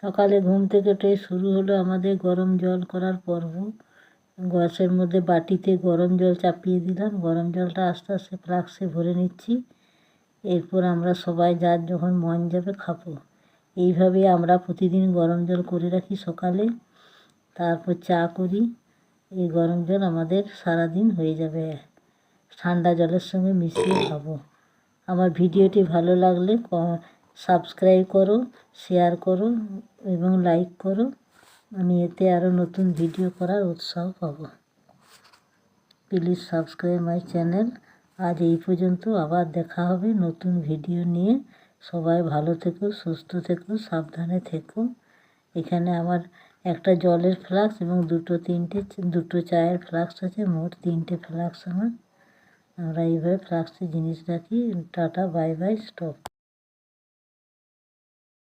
সকালে ঘুম থেকে উঠে শুরু হলো আমাদের গরম জল করার পর্ব। গ্যাসের মধ্যে বাটিতে গরম জল চাপিয়ে দিলাম, গরম জলটা আস্তে আস্তে ফ্লাক্সে ভরে নিচ্ছি। এরপর আমরা সবাই যার যখন মন যাবে খাবো। এইভাবে আমরা প্রতিদিন গরম জল করে রাখি সকালে, তারপর চা করি। এই গরম জল আমাদের সারাদিন হয়ে যাবে, ঠান্ডা জলের সঙ্গে মিশিয়ে খাবো। আমার ভিডিওটি ভালো লাগলে সাবস্ক্রাইব করো, শেয়ার করো এবং লাইক করো। আমি এতে আরও নতুন ভিডিও করার উৎসাহ পাবো। Please subscribe my channel. আজ এই পর্যন্ত, আবার দেখা হবে নতুন ভিডিও নিয়ে। সবাই ভালো থেকো, সুস্থ থেকো, সাবধানে থেকো। এখানে আমার একটা জলের ফ্লাক্স এবং দুটো চায়ের ফ্লাক্স আছে, মোট 3টে ফ্লাক্স আমার। আমরা এইভাবে ফ্লাক্সে জিনিস রাখি। Tata, bye bye, stop.